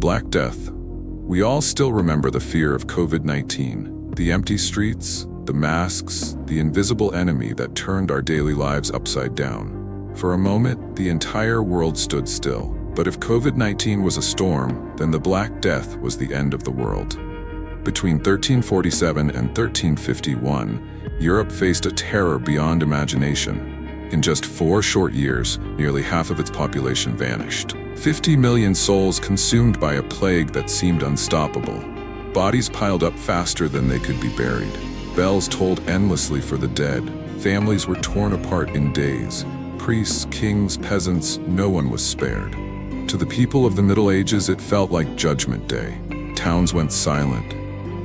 Black Death. We all still remember the fear of COVID-19, the empty streets, the masks, the invisible enemy that turned our daily lives upside down. For a moment, the entire world stood still. But if COVID-19 was a storm, then the Black Death was the end of the world. Between 1347 and 1351, Europe faced a terror beyond imagination. In just 4 short years, nearly half of its population vanished. 50 million souls consumed by a plague that seemed unstoppable. Bodies piled up faster than they could be buried. Bells tolled endlessly for the dead. Families were torn apart in days. Priests, kings, peasants, no one was spared. To the people of the Middle Ages, it felt like Judgment Day. Towns went silent.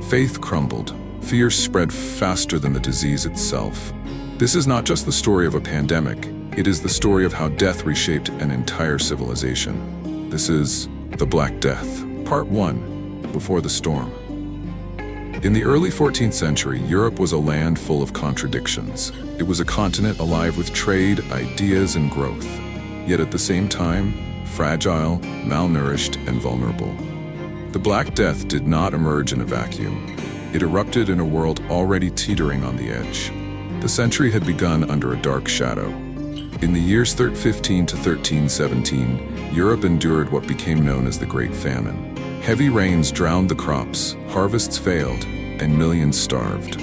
Faith crumbled. Fear spread faster than the disease itself. This is not just the story of a pandemic. It is the story of how death reshaped an entire civilization. This is the Black Death, Part 1, Before the Storm. In the early 14th century, Europe was a land full of contradictions. It was a continent alive with trade, ideas, and growth. Yet at the same time, fragile, malnourished, and vulnerable. The Black Death did not emerge in a vacuum. It erupted in a world already teetering on the edge. The century had begun under a dark shadow. In the years 1315 to 1317, Europe endured what became known as the Great Famine. Heavy rains drowned the crops, harvests failed, and millions starved.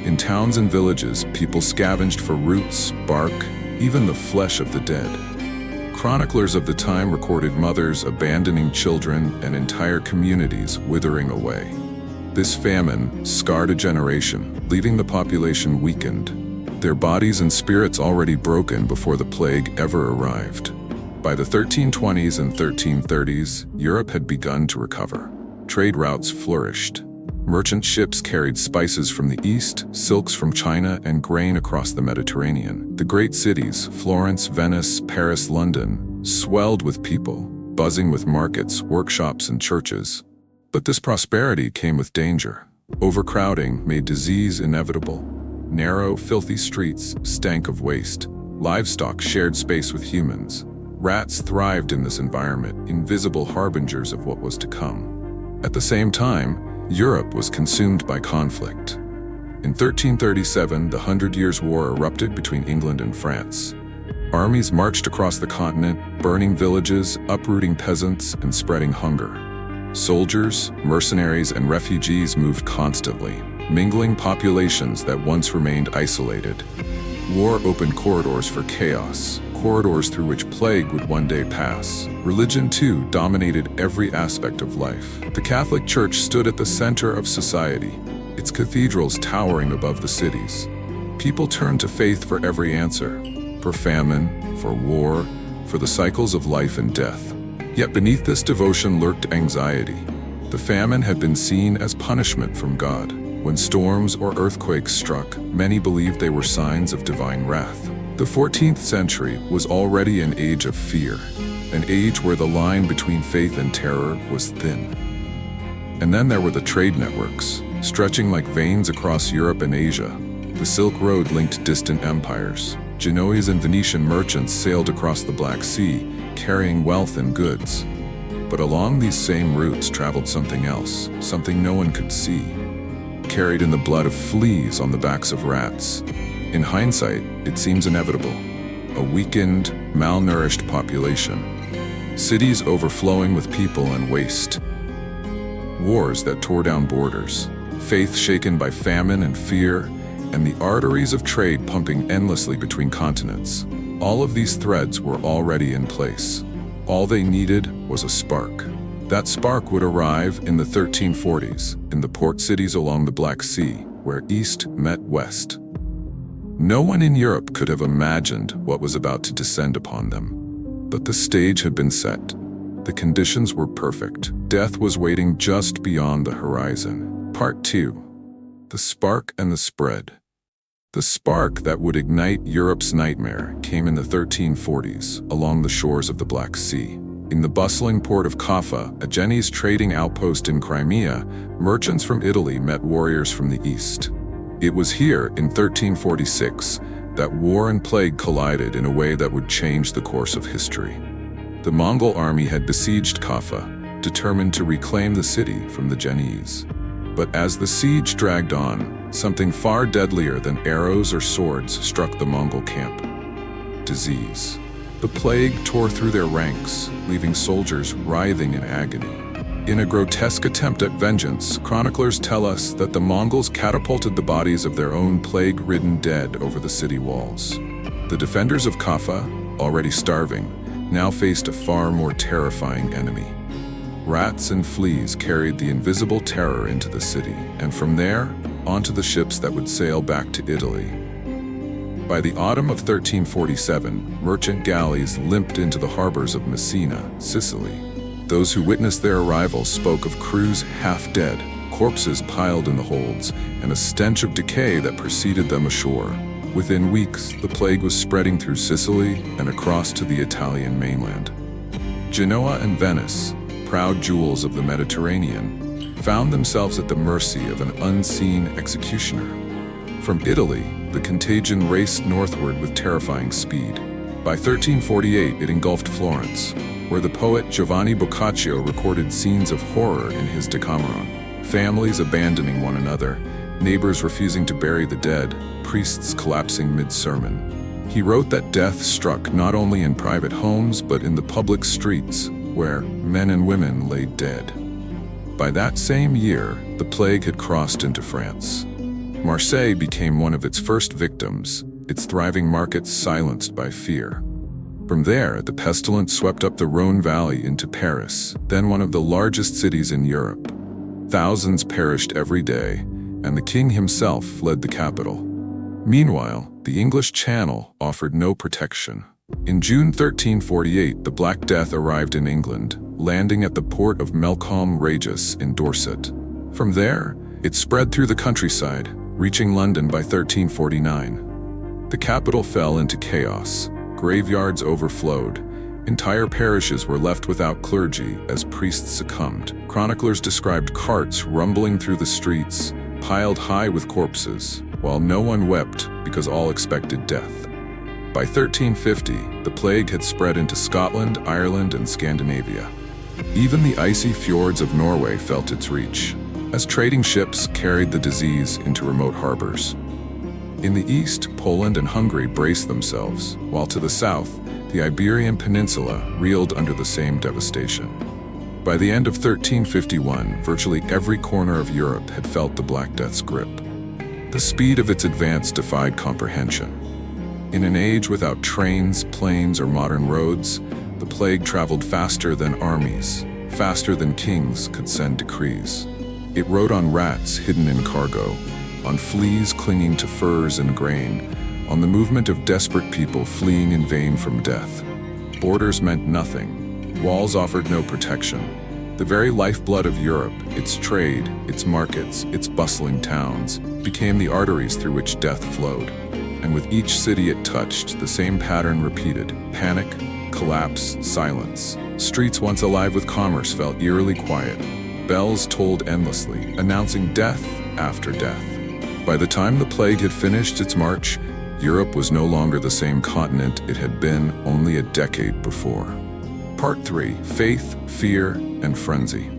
In towns and villages, people scavenged for roots, bark, even the flesh of the dead. Chroniclers of the time recorded mothers abandoning children and entire communities withering away. This famine scarred a generation, leaving the population weakened, their bodies and spirits already broken before the plague ever arrived. By the 1320s and 1330s, Europe had begun to recover. Trade routes flourished. Merchant ships carried spices from the east, silks from China, and grain across the Mediterranean. The great cities, Florence, Venice, Paris, London, swelled with people, buzzing with markets, workshops, and churches. But this prosperity came with danger. Overcrowding made disease inevitable. Narrow, filthy streets stank of waste. Livestock shared space with humans. Rats thrived in this environment, invisible harbingers of what was to come. At the same time, Europe was consumed by conflict. In 1337, the 100 Years' War erupted between England and France. Armies marched across the continent, burning villages, uprooting peasants, and spreading hunger. Soldiers, mercenaries, and refugees moved constantly, mingling populations that once remained isolated. War opened corridors for chaos, corridors through which plague would one day pass. Religion, too, dominated every aspect of life. The Catholic Church stood at the center of society, its cathedrals towering above the cities. People turned to faith for every answer, for famine, for war, for the cycles of life and death. Yet beneath this devotion lurked anxiety. The famine had been seen as punishment from God. When storms or earthquakes struck, many believed they were signs of divine wrath. The 14th century was already an age of fear, an age where the line between faith and terror was thin. And then there were the trade networks, stretching like veins across Europe and Asia. The Silk Road linked distant empires. Genoese and Venetian merchants sailed across the Black Sea, carrying wealth and goods. But along these same routes traveled something else, something no one could see, carried in the blood of fleas on the backs of rats. In hindsight, it seems inevitable. A weakened, malnourished population. Cities overflowing with people and waste. Wars that tore down borders. Faith shaken by famine and fear, and the arteries of trade pumping endlessly between continents. All of these threads were already in place. All they needed was a spark. That spark would arrive in the 1340s, in the port cities along the Black Sea, where East met West. No one in Europe could have imagined what was about to descend upon them. But the stage had been set. The conditions were perfect. Death was waiting just beyond the horizon. Part 2. The Spark and the Spread. The spark that would ignite Europe's nightmare came in the 1340s, along the shores of the Black Sea. In the bustling port of Kaffa, a Genoese trading outpost in Crimea, merchants from Italy met warriors from the east. It was here, in 1346, that war and plague collided in a way that would change the course of history. The Mongol army had besieged Kaffa, determined to reclaim the city from the Genoese. But as the siege dragged on, something far deadlier than arrows or swords struck the Mongol camp: disease. The plague tore through their ranks, leaving soldiers writhing in agony. In a grotesque attempt at vengeance, chroniclers tell us that the Mongols catapulted the bodies of their own plague-ridden dead over the city walls. The defenders of Kaffa, already starving, now faced a far more terrifying enemy. Rats and fleas carried the invisible terror into the city, and from there, onto the ships that would sail back to Italy. By the autumn of 1347, merchant galleys limped into the harbors of Messina, Sicily. Those who witnessed their arrival spoke of crews half-dead, corpses piled in the holds, and a stench of decay that preceded them ashore. Within weeks, the plague was spreading through Sicily and across to the Italian mainland. Genoa and Venice, proud jewels of the Mediterranean, found themselves at the mercy of an unseen executioner. From Italy, the contagion raced northward with terrifying speed. By 1348, it engulfed Florence, where the poet Giovanni Boccaccio recorded scenes of horror in his Decameron. Families abandoning one another, neighbors refusing to bury the dead, priests collapsing mid-sermon. He wrote that death struck not only in private homes but in the public streets, where men and women lay dead. By that same year, the plague had crossed into France. Marseille became one of its first victims, its thriving markets silenced by fear. From there, the pestilence swept up the Rhône Valley into Paris, then one of the largest cities in Europe. Thousands perished every day, and the king himself fled the capital. Meanwhile, the English Channel offered no protection. In June 1348, the Black Death arrived in England, landing at the port of Melcombe Regis in Dorset. From there, it spread through the countryside, reaching London by 1349. The capital fell into chaos. Graveyards overflowed. Entire parishes were left without clergy as priests succumbed. Chroniclers described carts rumbling through the streets, piled high with corpses, while no one wept because all expected death. By 1350, the plague had spread into Scotland, Ireland, and Scandinavia. Even the icy fjords of Norway felt its reach, as trading ships carried the disease into remote harbors. In the east, Poland and Hungary braced themselves, while to the south, the Iberian Peninsula reeled under the same devastation. By the end of 1351, virtually every corner of Europe had felt the Black Death's grip. The speed of its advance defied comprehension. In an age without trains, planes, or modern roads, the plague traveled faster than armies, faster than kings could send decrees. It rode on rats hidden in cargo, on fleas clinging to furs and grain, on the movement of desperate people fleeing in vain from death. Borders meant nothing. Walls offered no protection. The very lifeblood of Europe, its trade, its markets, its bustling towns, became the arteries through which death flowed. And with each city it touched, the same pattern repeated: panic, collapse, silence. Streets once alive with commerce felt eerily quiet. Bells tolled endlessly, announcing death after death. By the time the plague had finished its march, Europe was no longer the same continent it had been only a decade before. Part 3: Faith, Fear, and Frenzy.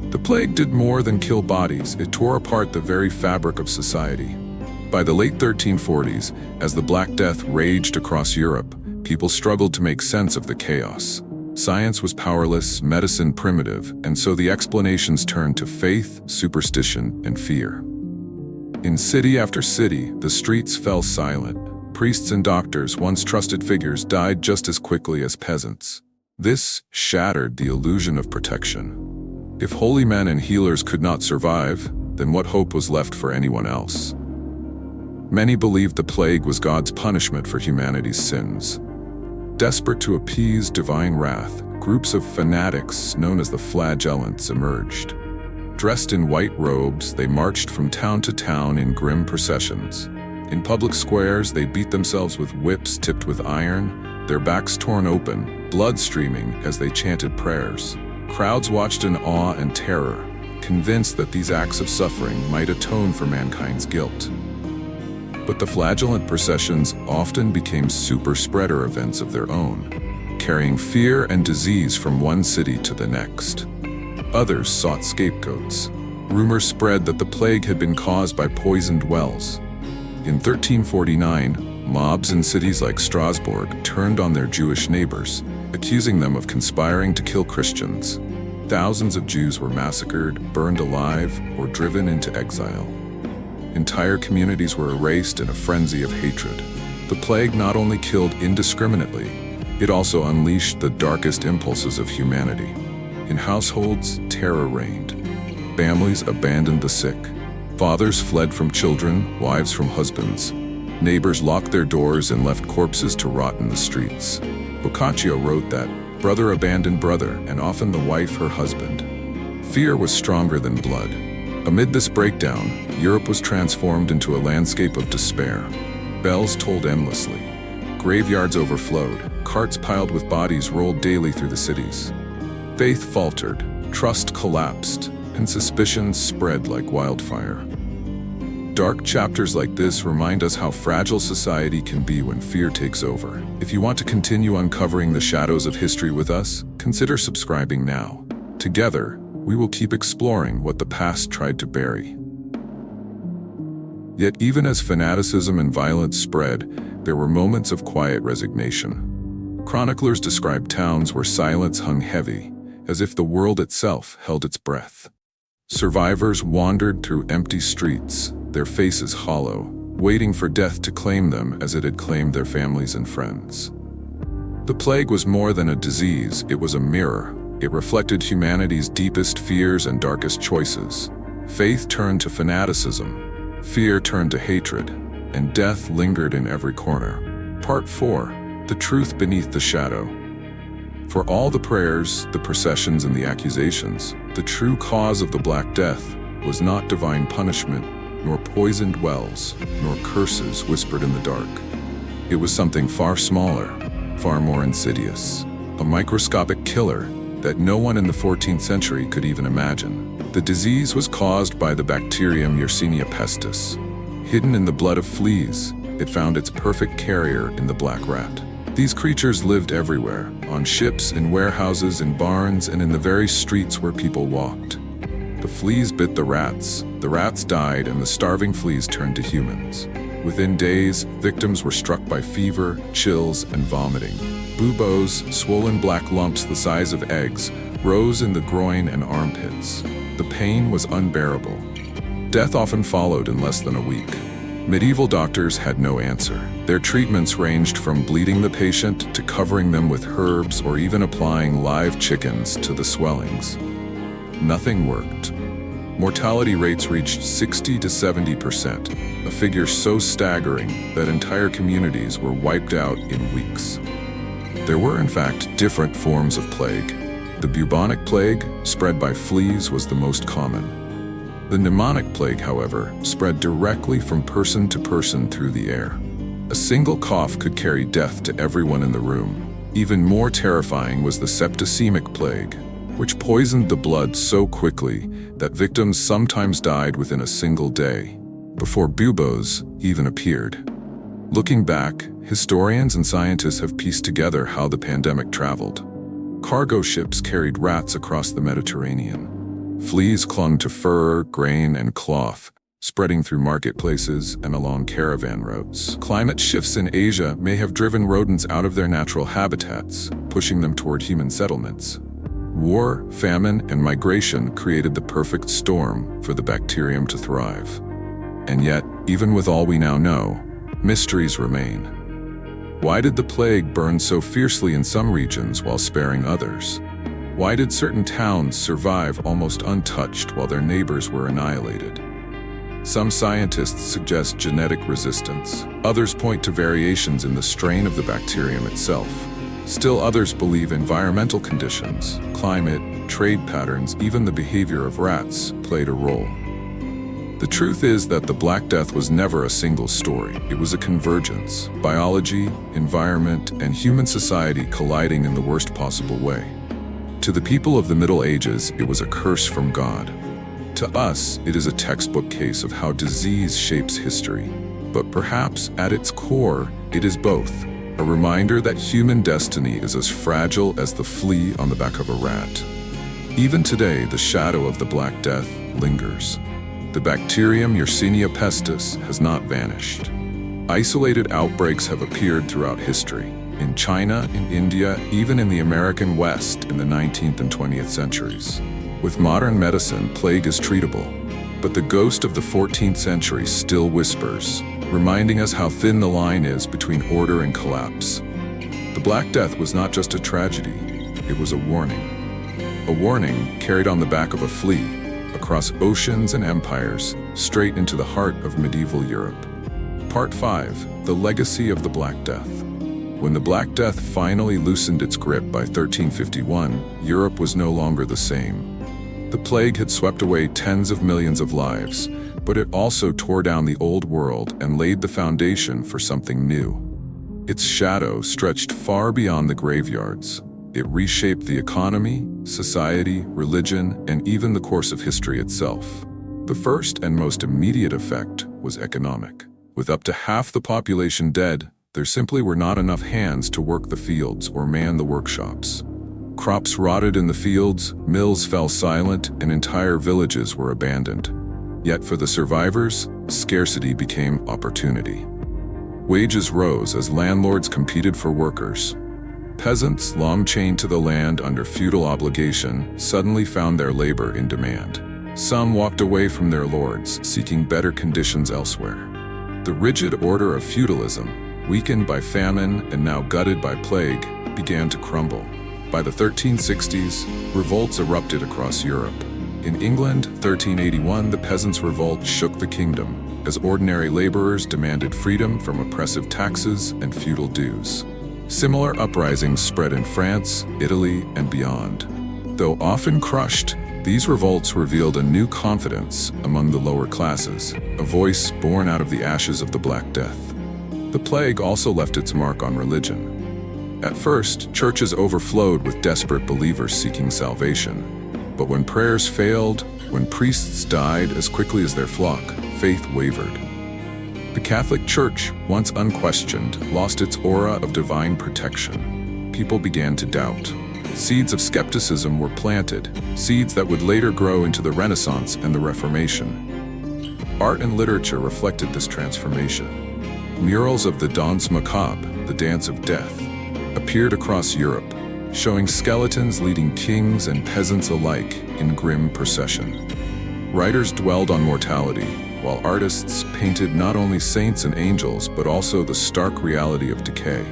The plague did more than kill bodies, it tore apart the very fabric of society. By the late 1340s, as the Black Death raged across Europe, people struggled to make sense of the chaos. Science was powerless, medicine primitive, and so the explanations turned to faith, superstition, and fear. In city after city, the streets fell silent. Priests and doctors, once trusted figures, died just as quickly as peasants. This shattered the illusion of protection. If holy men and healers could not survive, then what hope was left for anyone else? Many believed the plague was God's punishment for humanity's sins. Desperate to appease divine wrath, groups of fanatics known as the flagellants emerged. Dressed in white robes, they marched from town to town in grim processions. In public squares, they beat themselves with whips tipped with iron, their backs torn open, blood streaming as they chanted prayers. Crowds watched in awe and terror, convinced that these acts of suffering might atone for mankind's guilt. But the flagellant processions often became super-spreader events of their own, carrying fear and disease from one city to the next. Others sought scapegoats. Rumors spread that the plague had been caused by poisoned wells. In 1349, mobs in cities like Strasbourg turned on their Jewish neighbors, accusing them of conspiring to kill Christians. Thousands of Jews were massacred, burned alive, or driven into exile. Entire communities were erased in a frenzy of hatred. The plague not only killed indiscriminately, it also unleashed the darkest impulses of humanity. In households, terror reigned. Families abandoned the sick. Fathers fled from children, wives from husbands. Neighbors locked their doors and left corpses to rot in the streets. Boccaccio wrote that brother abandoned brother, and often the wife her husband. Fear was stronger than blood. Amid this breakdown, Europe was transformed into a landscape of despair. Bells tolled endlessly. Graveyards overflowed. Carts piled with bodies rolled daily through the cities. Faith faltered, trust collapsed, and suspicions spread like wildfire. Dark chapters like this remind us how fragile society can be when fear takes over. If you want to continue uncovering the shadows of history with us, consider subscribing now. Together, we will keep exploring what the past tried to bury. Yet even as fanaticism and violence spread, there were moments of quiet resignation. Chroniclers described towns where silence hung heavy, as if the world itself held its breath. Survivors wandered through empty streets, their faces hollow, waiting for death to claim them as it had claimed their families and friends. The plague was more than a disease, it was a mirror. It reflected humanity's deepest fears and darkest choices. Faith turned to fanaticism, fear turned to hatred, and death lingered in every corner. Part 4. The Truth Beneath the Shadow. For all the prayers, the processions, and the accusations, the true cause of the Black Death was not divine punishment, nor poisoned wells, nor curses whispered in the dark. It was something far smaller, far more insidious, a microscopic killer that no one in the 14th century could even imagine. The disease was caused by the bacterium Yersinia pestis. Hidden in the blood of fleas, it found its perfect carrier in the black rat. These creatures lived everywhere, on ships, in warehouses, in barns, and in the very streets where people walked. The fleas bit the rats died, and the starving fleas turned to humans. Within days, victims were struck by fever, chills, and vomiting. Buboes, swollen black lumps the size of eggs, rose in the groin and armpits. The pain was unbearable. Death often followed in less than a week. Medieval doctors had no answer. Their treatments ranged from bleeding the patient to covering them with herbs or even applying live chickens to the swellings. Nothing worked. Mortality rates reached 60 to 70%, a figure so staggering that entire communities were wiped out in weeks. There were, in fact, different forms of plague. The bubonic plague, spread by fleas, was the most common. The pneumonic plague, however, spread directly from person to person through the air. A single cough could carry death to everyone in the room. Even more terrifying was the septicemic plague, which poisoned the blood so quickly that victims sometimes died within a single day, before buboes even appeared. Looking back, historians and scientists have pieced together how the pandemic traveled. Cargo ships carried rats across the Mediterranean. Fleas clung to fur, grain, and cloth, spreading through marketplaces and along caravan routes. Climate shifts in Asia may have driven rodents out of their natural habitats, pushing them toward human settlements. War, famine, and migration created the perfect storm for the bacterium to thrive. And yet, even with all we now know, mysteries remain. Why did the plague burn so fiercely in some regions while sparing others? Why did certain towns survive almost untouched while their neighbors were annihilated? Some scientists suggest genetic resistance. Others point to variations in the strain of the bacterium itself. Still others believe environmental conditions, climate, trade patterns, even the behavior of rats played a role. The truth is that the Black Death was never a single story. It was a convergence, biology, environment, and human society colliding in the worst possible way. To the people of the Middle Ages, it was a curse from God. To us, it is a textbook case of how disease shapes history. But perhaps, at its core, it is both. A reminder that human destiny is as fragile as the flea on the back of a rat. Even today, the shadow of the Black Death lingers. The bacterium Yersinia pestis has not vanished. Isolated outbreaks have appeared throughout history, in China, in India, even in the American West in the 19th and 20th centuries. With modern medicine, plague is treatable, but the ghost of the 14th century still whispers, reminding us how thin the line is between order and collapse. The Black Death was not just a tragedy, it was a warning. A warning carried on the back of a flea, across oceans and empires, straight into the heart of medieval Europe. Part 5. The Legacy of the Black Death. When the Black Death finally loosened its grip by 1351, Europe was no longer the same. The plague had swept away tens of millions of lives, but it also tore down the old world and laid the foundation for something new. Its shadow stretched far beyond the graveyards. It reshaped the economy, society, religion, and even the course of history itself. The first and most immediate effect was economic. With up to half the population dead, there simply were not enough hands to work the fields or man the workshops. Crops rotted in the fields, mills fell silent, and entire villages were abandoned. Yet for the survivors, scarcity became opportunity. Wages rose as landlords competed for workers. Peasants, long chained to the land under feudal obligation, suddenly found their labor in demand. Some walked away from their lords, seeking better conditions elsewhere. The rigid order of feudalism, weakened by famine and now gutted by plague, began to crumble. By the 1360s, revolts erupted across Europe. In England, 1381, the Peasants' Revolt shook the kingdom, as ordinary laborers demanded freedom from oppressive taxes and feudal dues. Similar uprisings spread in France, Italy, and beyond. Though often crushed, these revolts revealed a new confidence among the lower classes, a voice born out of the ashes of the Black Death. The plague also left its mark on religion. At first, churches overflowed with desperate believers seeking salvation. But when prayers failed, when priests died as quickly as their flock, faith wavered. The Catholic Church, once unquestioned, lost its aura of divine protection. People began to doubt. Seeds of skepticism were planted, seeds that would later grow into the Renaissance and the Reformation. Art and literature reflected this transformation. Murals of the Danse Macabre, the Dance of Death, appeared across Europe, showing skeletons leading kings and peasants alike in grim procession. Writers dwelled on mortality, while artists painted not only saints and angels but also the stark reality of decay.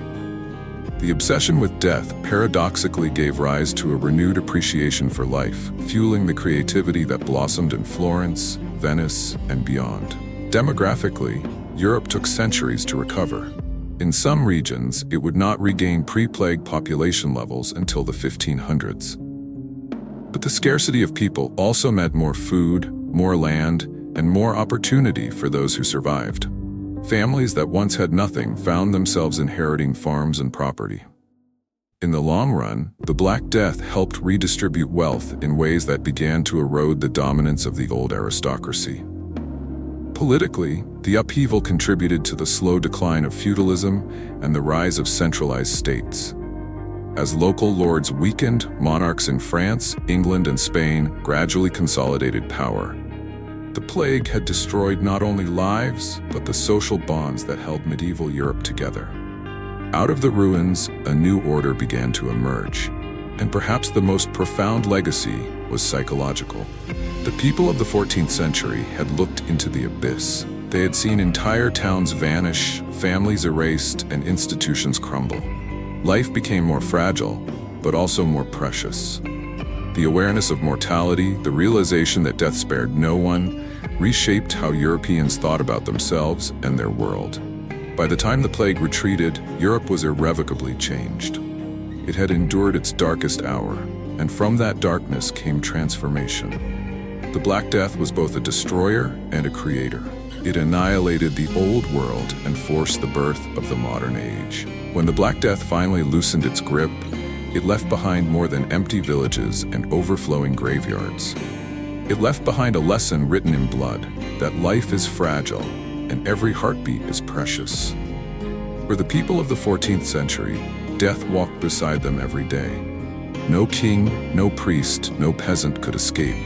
The obsession with death paradoxically gave rise to a renewed appreciation for life, fueling the creativity that blossomed in Florence, Venice, and beyond. Demographically, Europe took centuries to recover. In some regions, it would not regain pre-plague population levels until the 1500s. But the scarcity of people also meant more food, more land, and more opportunity for those who survived. Families that once had nothing found themselves inheriting farms and property. In the long run, the Black Death helped redistribute wealth in ways that began to erode the dominance of the old aristocracy. Politically, the upheaval contributed to the slow decline of feudalism and the rise of centralized states. As local lords weakened, monarchs in France, England, and Spain gradually consolidated power. The plague had destroyed not only lives, but the social bonds that held medieval Europe together. Out of the ruins, a new order began to emerge, and perhaps the most profound legacy was psychological. The people of the 14th century had looked into the abyss. They had seen entire towns vanish, families erased, and institutions crumble. Life became more fragile, but also more precious. The awareness of mortality, the realization that death spared no one, reshaped how Europeans thought about themselves and their world. By the time the plague retreated, Europe was irrevocably changed. It had endured its darkest hour, and from that darkness came transformation. The Black Death was both a destroyer and a creator. It annihilated the old world and forced the birth of the modern age. When the Black Death finally loosened its grip, it left behind more than empty villages and overflowing graveyards. It left behind a lesson written in blood, that life is fragile and every heartbeat is precious. For the people of the 14th century, death walked beside them every day. No king, no priest, no peasant could escape.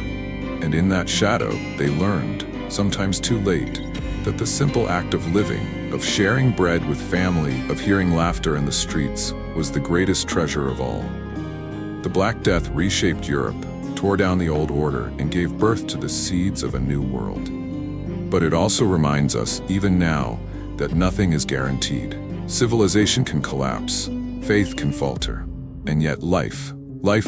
And in that shadow, they learned, sometimes too late, that the simple act of living, of sharing bread with family, of hearing laughter in the streets, was the greatest treasure of all. The Black Death reshaped Europe, tore down the old order, and gave birth to the seeds of a new world. But it also reminds us, even now, that nothing is guaranteed. Civilization can collapse, faith can falter, and yet life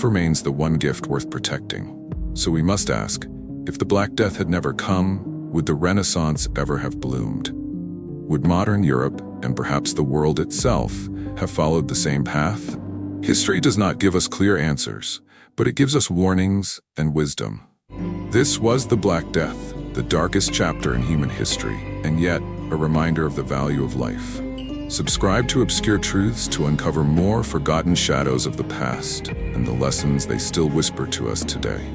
remains the one gift worth protecting. So we must ask, if the Black Death had never come, would the Renaissance ever have bloomed? Would modern Europe, and perhaps the world itself, have followed the same path? History does not give us clear answers, but it gives us warnings and wisdom. This was the Black Death, the darkest chapter in human history, and yet a reminder of the value of life. Subscribe to Obscure Truths to uncover more forgotten shadows of the past and the lessons they still whisper to us today.